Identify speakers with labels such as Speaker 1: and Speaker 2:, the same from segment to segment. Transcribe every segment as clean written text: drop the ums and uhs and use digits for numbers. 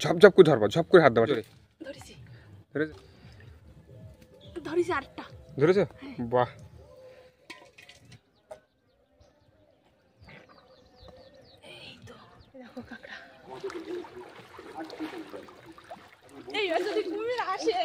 Speaker 1: ঝপ ঝপ করে ধরবা, ঝপ করে হাত দেবা।
Speaker 2: ধরেছি
Speaker 1: ধরেছ?
Speaker 2: ধরেছি আরেকটা।
Speaker 1: ধরেছ? বাহ,
Speaker 2: এই তো দেখো কাঁকড়া। এই যদি কুমির আসে।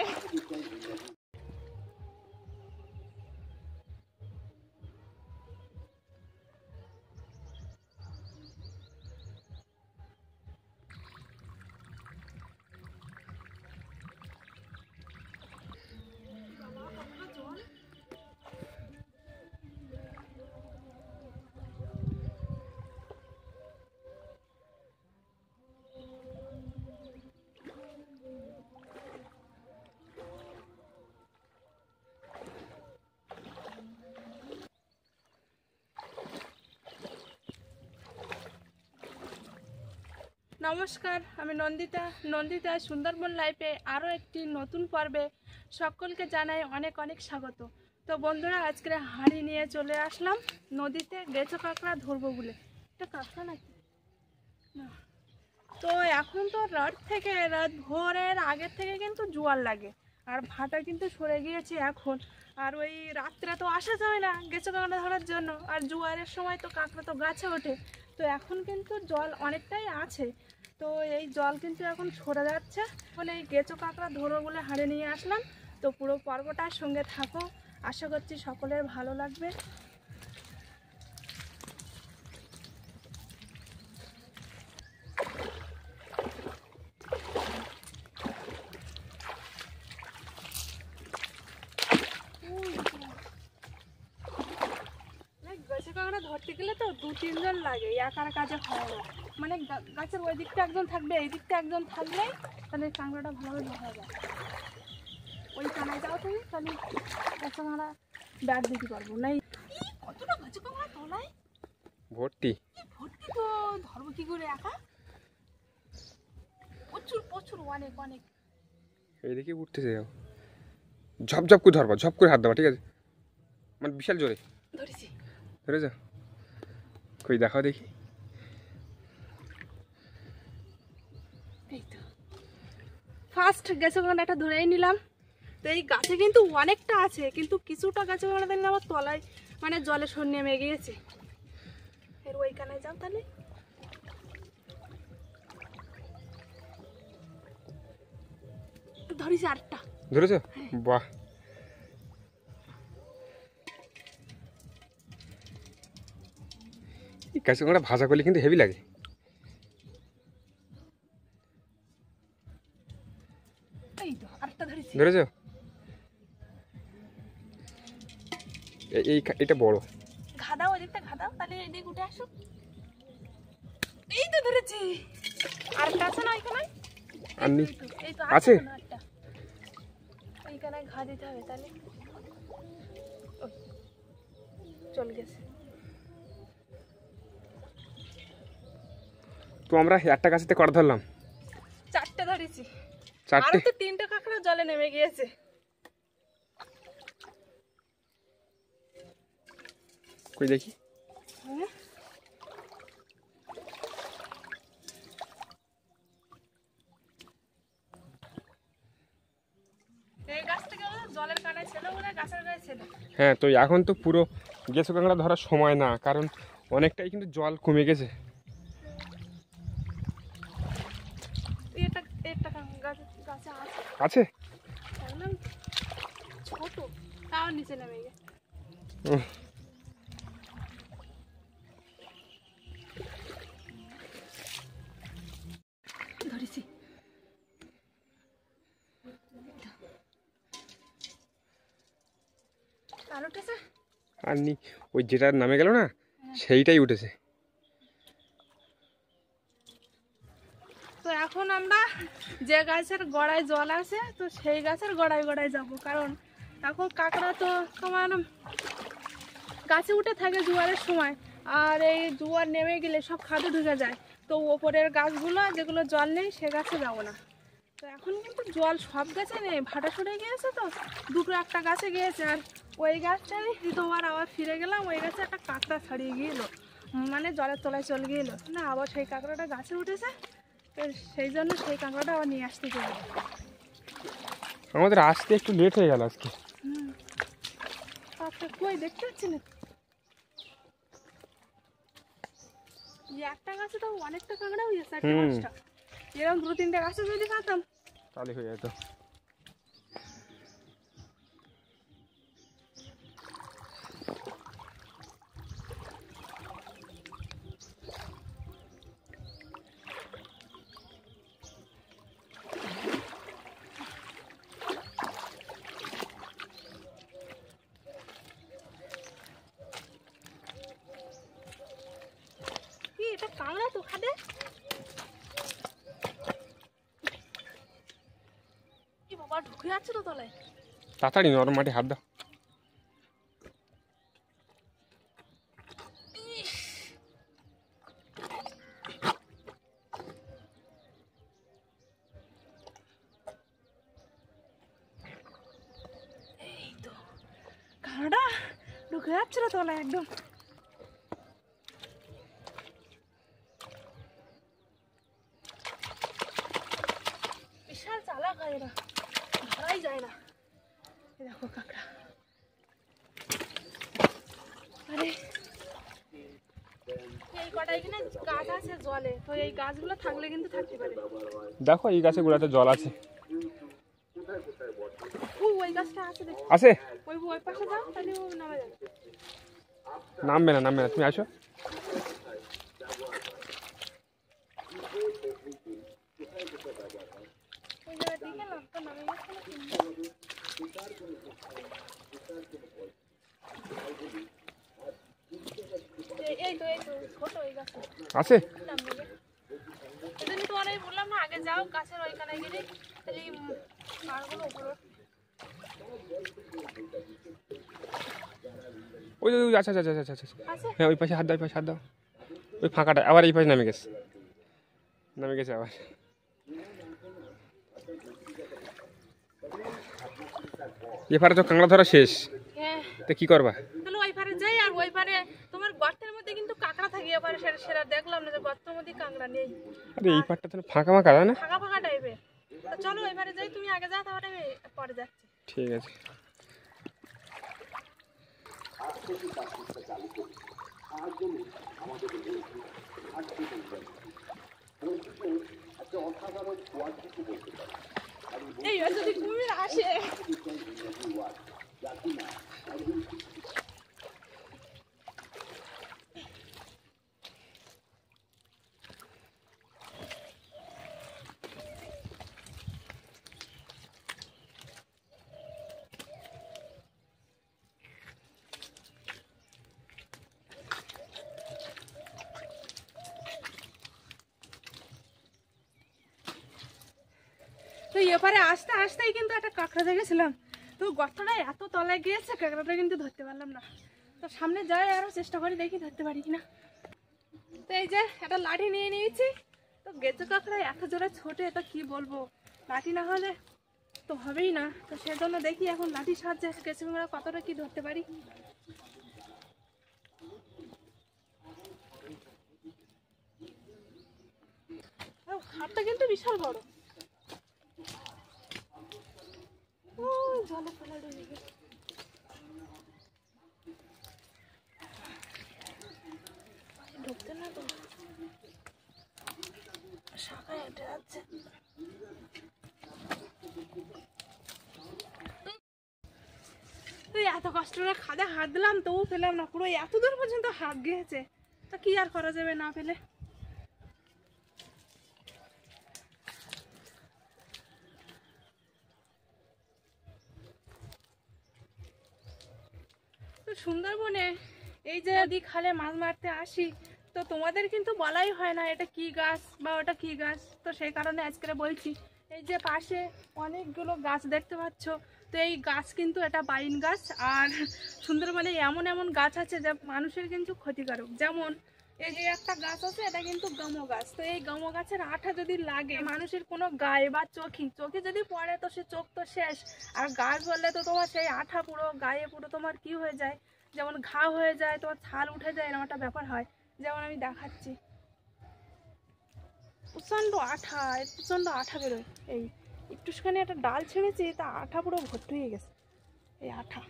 Speaker 2: নমস্কার, আমি নন্দিতা সুন্দরবন লাইফে আরও একটি নতুন পর্বে সকলকে জানাই অনেক অনেক স্বাগত। তো বন্ধুরা, আজকে হাঁড়ি নিয়ে চলে আসলাম নদীতে গেঁচো কাঁকড়া ধরবো বলে। এটা কাঁকড়া নাকি না? তো এখন তো রাত ভোরের আগের থেকে কিন্তু জোয়ার লাগে, আর ভাটা কিন্তু সরে গিয়েছে এখন। আর ওই রাত্রে তো আসা যায় না গেঁচো কাঁকড়া ধরার জন্য, আর জোয়ারের সময় তো কাঁকড়া তো গাছে ওঠে। তো এখন কিন্তু জল অনেকটাই আছে, তো এই জল কিন্তু এখন সরে যাচ্ছে বলে এই গেঁচো কাঁকড়া ধরো বলে হাঁড়ি নিয়ে আসলাম। তো পুরো পর্বটার সঙ্গে থাকো, আশা করছি সকলের ভালো লাগবে। গেঁচো কাঁকড়া ধরতে গেলে তো 2-3 জন লাগে, একার কাজে হয় না। মানে গাছের ওই দিকটা একজন থাকবে, এই দিকটা একজন থাকলে তাহলে কাঁকড়াটা ভালোভাবে ধরা যায়। ওই কানায় যাও তুমি, তাহলে গেঁচো কাঁকড়া ব্যাগ দিতে পারবো না। কতটা গেঁচো কাঁকড়া তলায়
Speaker 1: ভর্তি
Speaker 2: ভর্তি, তো ধরবো কি করে একা? প্রচুর প্রচুর, অনেক অনেক।
Speaker 1: এইদিকে উঠতেছে, যাও ঝপ ঝপ করে ধরবা, ঝপ করে হাত দেবা, ঠিক আছে? মানে বিশাল জোরে
Speaker 2: ধরেছি।
Speaker 1: ধরেছ? কই দেখাও দেখি।
Speaker 2: এই তো ফার্স্ট গেঁচো কাঁকড়াটা ধরেই নিলাম। তো এই গাছে কিন্তু অনেকটা আছে, কিন্তু কিছুটা গেঁচো কাঁকড়া দিলে আমার তলায় মানে জলে সর নেমে গিয়েছে। এর ওইখানে যাও তাহলে। ধরেছি আরেকটা।
Speaker 1: ধরেছ? বাহ, এই কাঁচা কাঁকড়া ভাজা করলে কিন্তু হেভি লাগে।
Speaker 2: এই তো আরেকটা ধরেছি।
Speaker 1: ধরেছ? এটা বড়।
Speaker 2: ঘাদাও, ওদিকটা ঘাদাও, তাহলে এদিকে উঠে আসো। এই তো ধরেছি। আরেকটা আছে না ওইখানে?
Speaker 1: আননি
Speaker 2: এই তো
Speaker 1: আছে?
Speaker 2: আরেকটা। এইখানে ঘা দিতে হবে তাহলে। ওই, চলে গেছে।
Speaker 1: তো আমরা একটা গাছেতে কটা ধরলাম?
Speaker 2: 4টে ধরেছি।
Speaker 1: 4টে?
Speaker 2: আর তো 3টে কাঁকড়া জলে নেমে গিয়েছে।
Speaker 1: কই দেখি।
Speaker 2: হ্যাঁ, এই গাছ থেকে জলের কানায় ছিল বলে গাছের গায়ে ছিল।
Speaker 1: হ্যাঁ, তো এখন তো পুরো গেঁচো কাঁকড়া ধরার সময় না, কারণ অনেকটাই কিন্তু জল কমে গেছে।
Speaker 2: এটা একটা গাছে আছে।
Speaker 1: আছে?
Speaker 2: দেখলাম ছোট, তাও নিচে নেমে গেছে।
Speaker 1: উহ,
Speaker 2: ধরেছি। আর উঠেছে?
Speaker 1: আর নি, ওই যেটা নামে গেল না সেইটাই উঠেছে।
Speaker 2: তো এখন আমরা যে গাছের গোড়ায় জল আছে, তো সেই গাছের গোড়ায় গোড়ায় যাব, কারণ এখন কাঁকড়া তো তোমার গাছে উঠে থাকে জোয়ারের সময়, আর এই জোয়ার নেমে গেলে সব খাদে ঢুকে যায়। তো ওপরের গাছগুলো যেগুলো জল নেই সে গাছে যাবো না। তো এখন কিন্তু জল সব গাছে নেই, ভাটা সরে গিয়েছে, তো দুটো একটা গাছে গিয়েছে। আর ওই গাছটাই তোমার আবার ফিরে গেলাম, ওই গাছে একটা কাঁকড়া ছাড়িয়ে গিয়েলো, মানে জলের তলায় চলে গিয়েলো না, আবার সেই কাঁকড়াটা গাছে উঠেছে। তো সেই জন্য সেই কাঁকড়াটা আবার নিয়ে আসতে যাবে।
Speaker 1: আমাদের আসতে একটু লেট হয়ে গেল আজকে।
Speaker 2: আচ্ছা কই দেখতে পাচ্ছি না, একটা গাছে তো অনেকটা কাঁকড়া হয়ে গেছে, 4-5টা। এরকম 2-3টে গাছে যদি খাতাম
Speaker 1: তাহলে হয়ে যেত।
Speaker 2: কি এটা কাঁকড়া তো খাদে, কি বাবা ঢুকে যাচ্ছে তো তলায়।
Speaker 1: তাড়াতাড়ি নরম মাটি হাত দাও।
Speaker 2: এই তো কাঁকড়া ঢুকে যাচ্ছিল তলায় একদম। বিশাল চালাক হয় এরা, ধরাই যায় না। এই দেখো কাঁকড়া, আরে এই কটাই কিনা গাছ আছে জলে, তো এই গাছগুলো থাকলে কিন্তু থাকতে পারে।
Speaker 1: দেখো এই গাছে গোড়াতে জল আছে।
Speaker 2: ওই গাছটা আছে দেখি,
Speaker 1: আছে?
Speaker 2: ওই পাশে যাও তাহলে ও নামে যাবে।
Speaker 1: নামবে না, নামবে না, তুমি আসো।
Speaker 2: ওই জায়গায় দিকে না তো নামে গেছে না কিন্তু। এই তো ছোট ওই গাছ
Speaker 1: আছে?
Speaker 2: নামবে গে। এজন্য তো অনেক বললাম না আগে যাও গাছের ওইখানে গেলে তাহলে মারগুলো উপরে।
Speaker 1: ওই ওই, আচ্ছা আচ্ছা আচ্ছা আচ্ছা আচ্ছা।
Speaker 2: আছে
Speaker 1: হ্যাঁ ওই পাশে হাত দাও, ওই পাশে হাত দাও। ওই ফাঁকাটা আবার এই পাশে নামে গেছে, নামে গেছে আবার। এপারে তো কাঁকড়া ধরা শেষ,
Speaker 2: হ্যাঁ,
Speaker 1: তো কি করবা?
Speaker 2: তাহলে ওই পারে যাই। আর ওই পারে তোমার গর্তের মধ্যে কিন্তু কাঁকড়া থাকে, এবারে সেটা দেখলাম না যে গর্তের মধ্যে কাঁকড়া নেই,
Speaker 1: আরে এই পাটটা তো ফাঁকা ফাঁকা না?
Speaker 2: ফাঁকা ফাঁকা টাইপের। তো চলো ওই পারে যাই, তুমি আগে যাও তাহলে আমি পরে যাচ্ছি।
Speaker 1: ঠিক আছে।
Speaker 2: এই যদি কুমির আসে, তো এপারে আসতে আসতেই কিন্তু একটা কাঁকড়া দেখেছিলাম। তো গর্তটা এত তলায় গিয়েছে কাঁকড়াটা কিন্তু ধরতে পারলাম না। তো সামনে যাই আরো চেষ্টা করে দেখি ধরতে পারি কিনা। তো এই যে একটা লাঠি নিয়ে নিয়েছি। তো গেঁচো কাঁকড়া এত জোরে ছোটে, তো কি বলবো, লাঠি না হলে তো হবেই না। তো সেজন্য দেখি এখন লাঠির সাহায্যে গেঁচো কাঁকড়া কতটা কি ধরতে পারি। হাতটা কিন্তু বিশাল বড়। জলে ফেলা ডুবে গেছে। ঢুকতে না তো শাখায় হেঁটে যাচ্ছে। এত কষ্ট করে খাদে হাত দিলাম তবু পেলাম না, পুরো এত দূর পর্যন্ত হাত গিয়েছে। তা কি আর করা যাবে না পেলে। সুন্দরবনে এই যে নদী খালে মাছ মারতে আসি, তো তোমাদের কিন্তু বলাই হয় না এটা কি গাছ বা ওটা কি গাছ। তো সেই কারণে আজকে বলছি। এই যে পাশে অনেকগুলো গাছ দেখতে পাচ্ছ, তো এই গাছ কিন্তু এটা বাইন গাছ। আর সুন্দরবনে এমন এমন গাছ আছে যা মানুষের কিন্তু ক্ষতিকারক। যেমন এই যে একটা গাছ আছে, এটা কিন্তু গামো গাছ। তো এই গামো গাছের আঠা যদি লাগে মানুষের কোনো গায়ে বা চোখে যদি পড়ে তো সে চোখ তো শেষ। আর গাছ বললে তো তোমার সেই আঠা পুরো গায়ে পুরো তোমার কি হয়ে যায়, যেমন ঘা হয়ে যায়, তোমার ছাল উঠে যায়, এরকম একটা ব্যাপার হয়। যেমন আমি দেখাচ্ছি, প্রচণ্ড আঠা, প্রচণ্ড আঠা বেরোয়। এই একটুখানি একটা ডাল ছেড়েছি, তা আঠা পুরো ভর্তি হয়ে গেছে। এই আঠা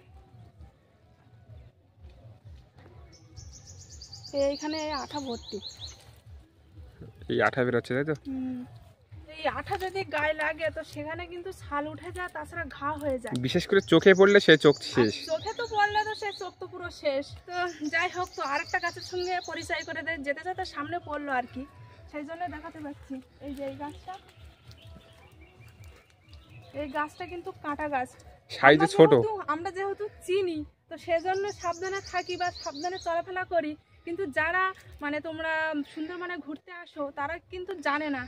Speaker 2: এইখানে আঠা ভর্তি।
Speaker 1: এই আঠা বেরোচ্ছে তাই তো?
Speaker 2: এই আঠা যদি গায়ে লাগে তো সেখানে কিন্তু ছাল উঠে যায়, তাছাড়া ঘা হয়ে যায়।
Speaker 1: বিশেষ করে চোখে পড়লে সে চোখ শেষ।
Speaker 2: চোখে তো পড়লে তো সে চোখ তো পুরো শেষ। তো যাই হোক, তো আরেকটা গাছের সঙ্গে পরিচয় করে দেয়, যেতে যেতে সামনে পড়লো আর কি, সেই জন্য দেখাতে পাচ্ছি। এই যে এই গাছটা, এই গাছটা কিন্তু কাঁটা গাছ।
Speaker 1: সাইজে ছোট।
Speaker 2: আমরা যেহেতু চিনি, তো সেজন্য সাবধানে থাকি বা সাবধানে চলাফেরা করি। কিন্তু যারা মানে তোমরা সুন্দরবনে ঘুরতে আসো তারা কিন্তু জানে না।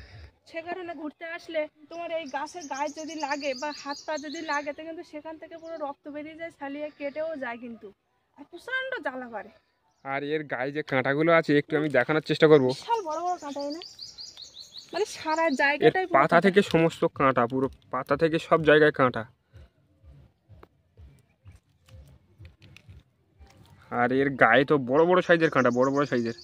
Speaker 2: সে কারণে ঘুরতে আসলে তোমার এই গাছের গায়ে যদি লাগে বা হাত পা যদি লাগে, তো কিন্তু সেখান থেকে পুরো রক্ত বেরিয়ে যায়, ছালিয়ে কেটেও যায় কিন্তু, আর প্রচণ্ড জ্বালা করে।
Speaker 1: আর এর গায়ে যে কাঁটাগুলো আছে একটু আমি দেখানোর চেষ্টা করব।
Speaker 2: বিশাল বড় বড় কাঁটাই না, মানে সারা
Speaker 1: এর
Speaker 2: জায়গাটাই
Speaker 1: পাতা থেকে সমস্ত কাঁটা, পুরো পাতা থেকে সব জায়গায় কাঁটা। আর এর গায়ে তো বড় বড় সাইজের কাঁটা, বড় বড় সাইজের।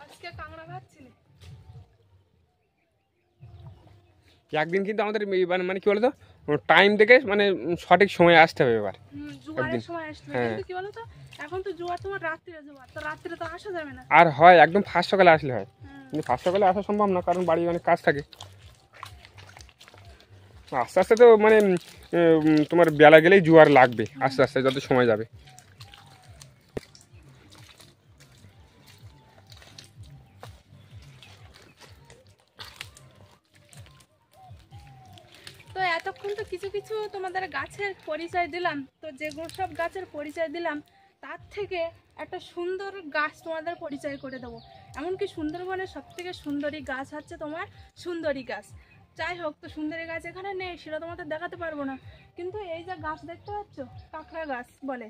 Speaker 2: আজকে কাঁকড়া খাচ্ছি না।
Speaker 1: একদিন কিন্তু আমাদের মানে কি বলতো, টাইম দেখে মানে সঠিক সময় আসতে হবে এবার।
Speaker 2: জোয়ারের সময় আসতে হবে, কিন্তু কি বলতো এখন তো জোয়ার তোমার রাত্রিরে জোয়ার, তো রাত্রিরে তো আসা যাবে না।
Speaker 1: আর হয় একদম ফার্স্ট সকালে আসলে হয়, কিন্তু ফার্স্ট সকালে আসা সম্ভব না, কারণ বাড়ি অনেক কাজ থাকে। আস্তে আস্তে তো মানে তোমার বেলা গেলেই জোয়ার লাগবে, আস্তে আস্তে যত সময় যাবে।
Speaker 2: তো এতক্ষণ তো কিছু কিছু তোমাদের গাছের পরিচয় দিলাম, তো যেগুলো সব গাছের পরিচয় দিলাম তার থেকে একটা সুন্দর গাছ তোমাদের পরিচয় করে দেবো। এমনকি সুন্দরবনের সব থেকে সুন্দরী গাছ হচ্ছে তোমার সুন্দরী গাছ। যাই হোক, তো সুন্দরী গাছ এখানে নেই, সেটা তোমাদের দেখাতে পারবো না। কিন্তু এই যে গাছ দেখতে পাচ্ছ, কাঁকড়া গাছ বলে।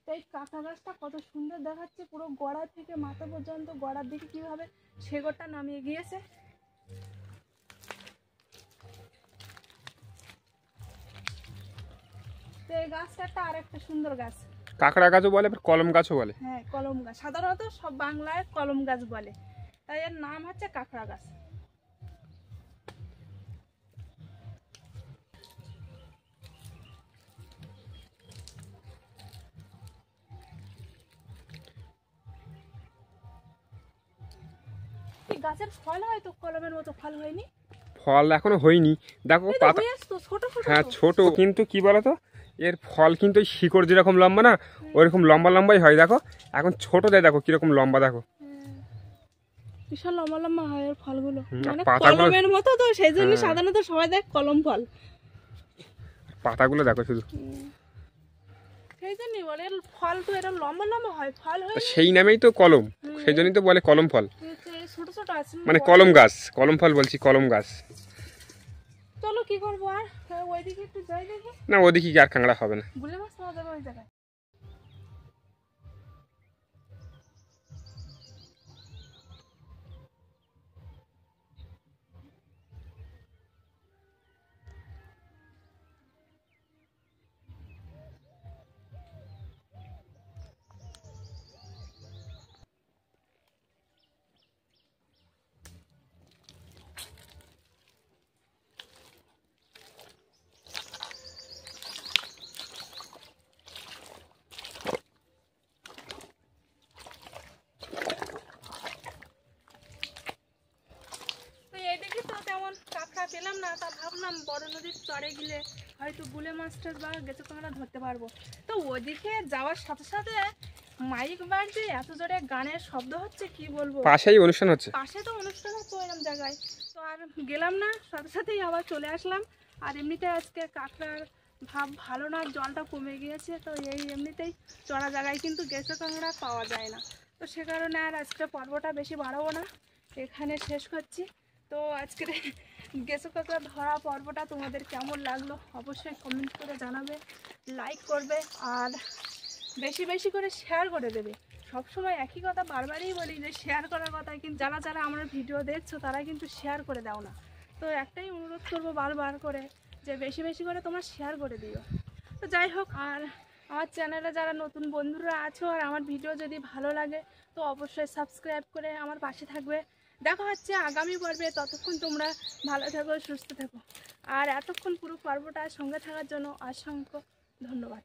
Speaker 2: তো এই কাঁকড়া গাছটা কত সুন্দর দেখাচ্ছে, পুরো গোড়া থেকে মাথা পর্যন্ত, গোড়ার দিকে কীভাবে শেকড়টা নামিয়ে গিয়েছে। তো এই গাছটা একটা আরেকটা সুন্দর গাছ।
Speaker 1: কাঁকড়া গাছও বলে, কলম গাছও বলে।
Speaker 2: হ্যাঁ, কলম গাছ সাধারণত সব বাংলায় কলম গাছ বলে, তাই এর নাম হচ্ছে কাঁকড়া গাছ। এই গাছের ফল হয়তো কলমের মতো ফল হয়নি,
Speaker 1: ফল এখনো হয়নি, দেখো পাতা।
Speaker 2: ছোট ছোট,
Speaker 1: হ্যাঁ ছোট, কিন্তু কি বলতো এর ফল কিন্তু শিকড় যেরকম লম্বা না, ওইরকম লম্বা লম্বাই হয়। দেখো এখন ছোট দেয়, দেখো কিরকম লম্বা, দেখো
Speaker 2: বিশাল লম্বা লম্বা হয় এর ফলগুলো, মানে
Speaker 1: পাতাগুলো
Speaker 2: কলমের মতো, তো সেই জন্য সাধারণত সবাই দেখ কলম ফল।
Speaker 1: পাতাগুলো দেখো শুধু,
Speaker 2: সেই জন্যই বলে ফল তো এরকম লম্বা লম্বা হয়, ফল হয়
Speaker 1: সেই নামেই তো কলম, সেই জন্যই তো বলে কলম ফল।
Speaker 2: ছোট ছোট আছে,
Speaker 1: মানে কলম গাছ, কলম ফল বলছি, কলম গাছ।
Speaker 2: চলো কি করবো আর, ওইদিকে একটু যাই দেখি।
Speaker 1: না ওদিকে কি আর কাঁকড়া হবে না।
Speaker 2: গুলে মাছ পাওয়া যাবে ওই জায়গায়। এইদিকে তো তেমন কাঁকড়া পেলাম না, তা ভাবলাম বড় নদীর চরে গেলে হয়তো গুলে মাছটা বা গেঁচো কাঁকড়া ধরতে পারবো। তো ওদিকে যাওয়ার সাথে সাথে মাইক বাজছে, এত জোরে গানের শব্দ হচ্ছে কি বলবো,
Speaker 1: পাশেই অনুষ্ঠান হচ্ছে।
Speaker 2: পাশে তো অনুষ্ঠান হচ্ছে ওইরকম জায়গায়, তো আর গেলাম না, সাথে সাথেই আবার চলে আসলাম। আর এমনিতে আজকে কাঁকড়ার ভাব ভালো না, জলটা কমে গিয়েছে, তো এই এমনিতেই চড়া জায়গায় কিন্তু গেঁচো কাঁকড়া পাওয়া যায় না। তো সে কারণে আর আজকে পর্বটা বেশি বাড়াবো না, এখানে শেষ করছি। তো আজকের গেঁচো কাঁকড়া ধরা পর্বটা তোমাদের কেমন লাগলো অবশ্যই কমেন্ট করে জানাবে, লাইক করবে, আর বেশি বেশি করে শেয়ার করে দেবে। সবসময় একই কথা বারবারই বলি যে শেয়ার করার কথা, কিন্তু যারা যারা আমার ভিডিও দেখছো তারা কিন্তু শেয়ার করে দাও না। তো একটাই অনুরোধ করবো বারবার করে যে বেশি বেশি করে তোমরা শেয়ার করে দিও। তো যাই হোক, আর আমার চ্যানেলে যারা নতুন বন্ধুরা আছো আর আমার ভিডিও যদি ভালো লাগে তো অবশ্যই সাবস্ক্রাইব করে আমার পাশে থাকবে। দেখা হচ্ছে আগামী পর্বে, ততক্ষণ তোমরা ভালো থাকো, সুস্থ থাকো। আর এতক্ষণ পুরো পর্বটা সঙ্গে থাকার জন্য অসংখ্য ধন্যবাদ।